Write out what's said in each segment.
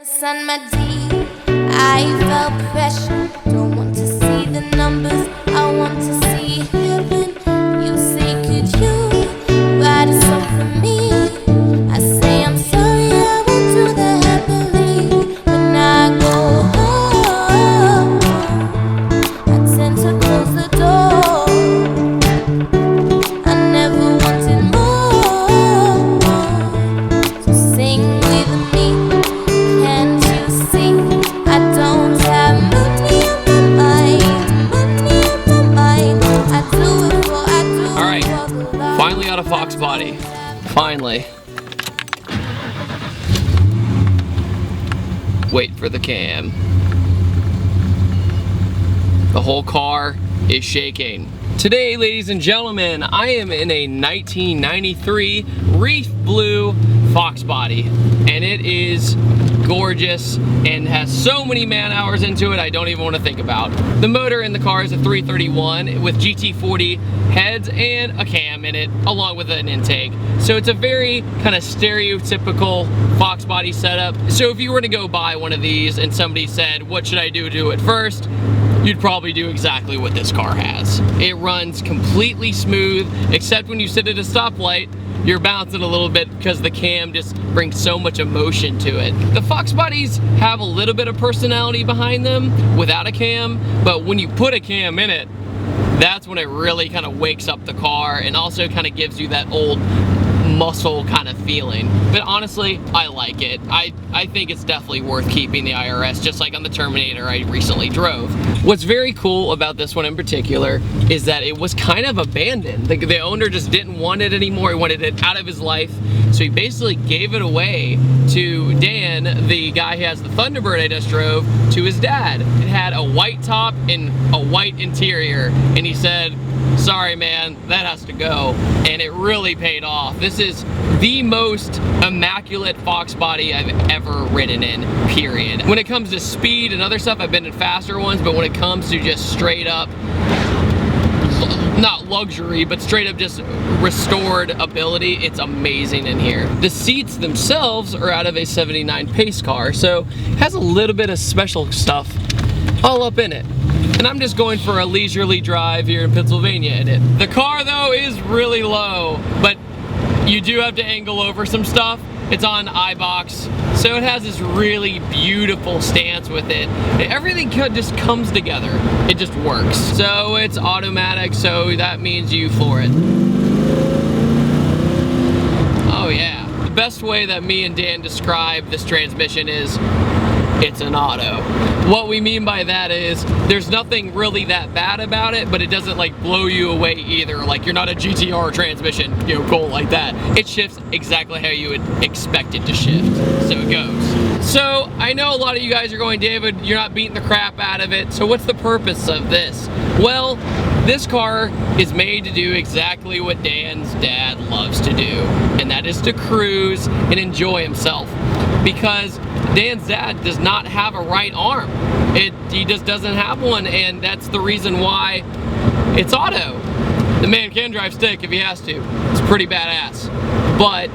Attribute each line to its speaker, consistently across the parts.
Speaker 1: On my D, I felt pressure. Don't want to see the numbers, I want to see heaven. You say, could you write a song for me? I say, I'm sorry, I won't do that happily. When I go home, I tend to close the door. I never wanted more, so sing with me.
Speaker 2: Finally out of Fox body. Finally. Wait for the cam. The whole car is shaking. Today, ladies and gentlemen, I am in a 1993 reef blue Fox body, and it is gorgeous and has so many man hours into it I don't even want to think about. The motor in the car is a 331 with GT40 heads and a cam in it along with an intake. So it's a very kind of stereotypical Fox body setup. So if you were to go buy one of these and somebody said, what should I do to it first? You'd probably do exactly what this car has. It runs completely smooth, except when you sit at a stoplight, you're bouncing a little bit because the cam just brings so much emotion to it. The Fox bodies have a little bit of personality behind them without a cam, but when you put a cam in it, that's when it really kind of wakes up the car and also kind of gives you that old muscle kind of feeling. But honestly, I like it. I think it's definitely worth keeping the IRS, just like on the Terminator I recently drove. What's very cool about this one in particular is that it was kind of abandoned. The owner just didn't want it anymore. He wanted it out of his life. So he basically gave it away to Dan, the guy who has the Thunderbird I just drove, to his dad. It had a white top and a white interior, and he said, sorry man, that has to go. And it really paid off. This is the most immaculate Fox body I've ever ridden in, period. When it comes to speed and other stuff, I've been in faster ones, but when it comes to just straight up, not luxury, but straight up just restored ability, it's amazing in here. The seats themselves are out of a 79 pace car, so it has a little bit of special stuff all up in it. And I'm just going for a leisurely drive here in Pennsylvania in it. The car though is really low, but you do have to angle over some stuff. It's on iBox, so it has this really beautiful stance with it. Everything just comes together. It just works. So it's automatic, so that means you floor it. Oh yeah. The best way that me and Dan describe this transmission is, it's an auto. What we mean by that is there's nothing really that bad about it, but it doesn't like blow you away either. Like you're not a GTR transmission, you know, cool like that. It shifts exactly how you would expect it to shift. So it goes. So I know a lot of you guys are going, David, you're not beating the crap out of it. So what's the purpose of this? Well, this car is made to do exactly what Dan's dad loves to do, and that is to cruise and enjoy himself. Because Dan's dad does not have a right arm. He just doesn't have one, and that's the reason why it's auto. The man can drive stick if he has to. It's pretty badass. But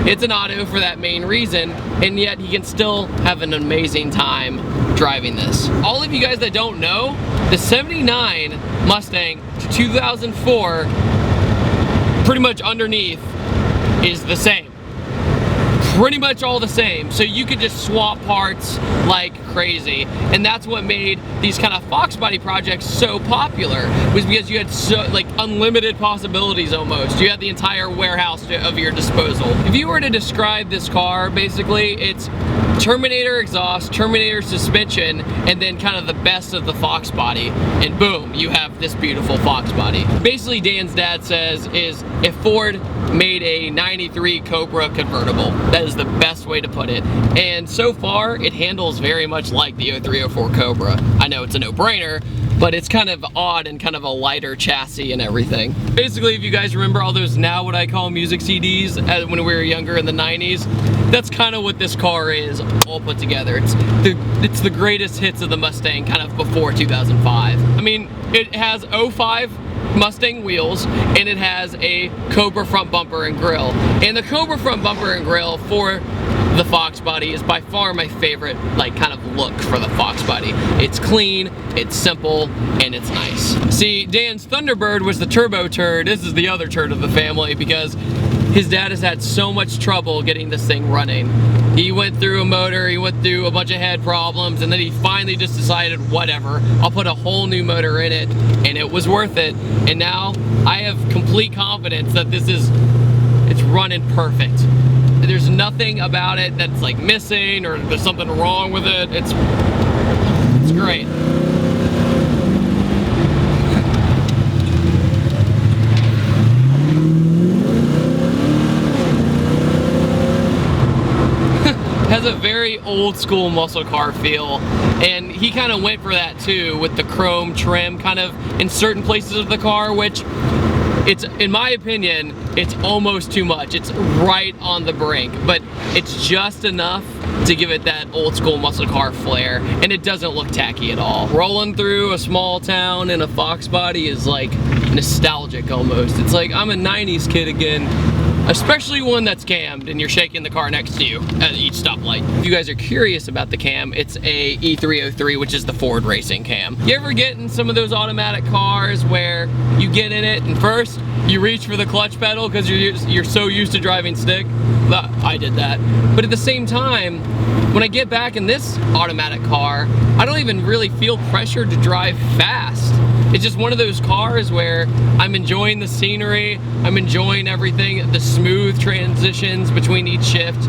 Speaker 2: it's an auto for that main reason, and yet he can still have an amazing time driving this. All of you guys that don't know, the 79 Mustang to 2004, pretty much underneath, is the same. Pretty much all the same, so you could just swap parts like crazy. And that's what made these kind of Fox body projects so popular, was because you had so like unlimited possibilities almost. You had the entire warehouse of your disposal. If you were to describe this car, basically it's Terminator exhaust, Terminator suspension, and then kind of the best of the Fox body, and boom, you have this beautiful Fox body. Basically, Dan's dad says is if Ford made a 93 Cobra convertible, that is the best way to put it. And so far, it handles very much like the 0304 Cobra. I know it's a no-brainer, but it's kind of odd and kind of a lighter chassis and everything. Basically, if you guys remember all those now what I call music CDs when we were younger in the 90s, that's kind of what this car is all put together. It's the greatest hits of the Mustang kind of before 2005. I mean, it has 05 Mustang wheels, and it has a Cobra front bumper and grille. And the Cobra front bumper and grille, for the Fox body is by far my favorite, like, kind of look for the Fox body. It's clean, it's simple, and it's nice. See, Dan's Thunderbird was the turbo turd. This is the other turd of the family because his dad has had so much trouble getting this thing running. He went through a motor, he went through a bunch of head problems, and then he finally just decided, whatever, I'll put a whole new motor in it, and it was worth it. And now I have complete confidence that it's running perfect. There's nothing about it that's like missing or there's something wrong with it. It's great. Has a very old school muscle car feel, and he kind of went for that too with the chrome trim kind of in certain places of the car, which it's, in my opinion, it's almost too much. It's right on the brink, but it's just enough to give it that old school muscle car flair, and it doesn't look tacky at all. Rolling through a small town in a Fox body is like nostalgic almost. It's like I'm a 90s kid again. Especially one that's cammed and you're shaking the car next to you at each stoplight. If you guys are curious about the cam, it's a E303, which is the Ford racing cam. You ever get in some of those automatic cars where you get in it and first you reach for the clutch pedal because you're so used to driving stick? I did that. But at the same time, when I get back in this automatic car, I don't even really feel pressured to drive fast. It's just one of those cars where I'm enjoying the scenery, I'm enjoying everything, the smooth transitions between each shift.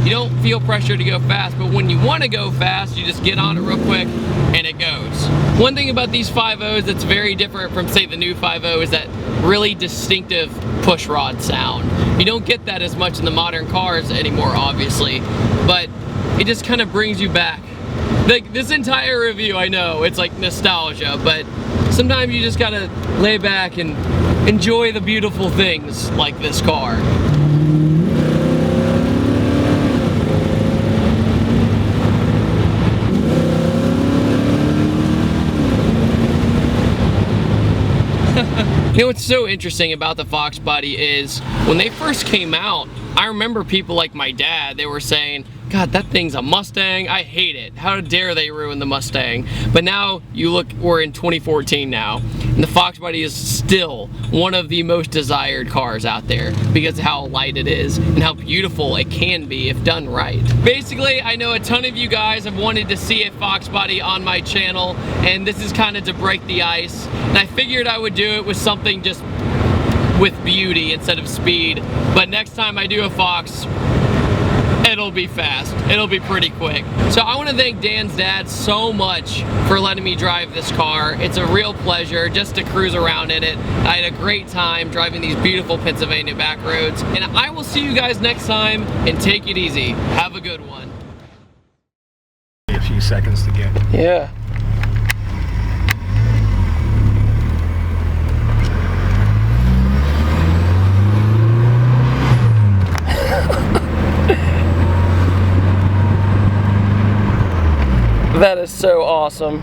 Speaker 2: You don't feel pressure to go fast, but when you want to go fast, you just get on it real quick and it goes. One thing about these 5.0s that's very different from, say, the new 5.0 is that really distinctive pushrod sound. You don't get that as much in the modern cars anymore, obviously, but it just kind of brings you back. Like, this entire review, I know, it's like nostalgia, but sometimes you just gotta lay back and enjoy the beautiful things like this car. You know what's so interesting about the Fox body is when they first came out, I remember people like my dad, they were saying, God, that thing's a Mustang, I hate it. How dare they ruin the Mustang? But now you look, we're in 2014 now, and the Fox body is still one of the most desired cars out there because of how light it is and how beautiful it can be if done right. Basically, I know a ton of you guys have wanted to see a Fox body on my channel, and this is kind of to break the ice, and I figured I would do it with something just with beauty instead of speed. But next time I do a Fox, it'll be fast. It'll be pretty quick. So I want to thank Dan's dad so much for letting me drive this car. It's a real pleasure just to cruise around in it. I had a great time driving these beautiful Pennsylvania back roads. And I will see you guys next time, and take it easy. Have a good one.
Speaker 3: A few seconds to get.
Speaker 2: Yeah. That is so awesome.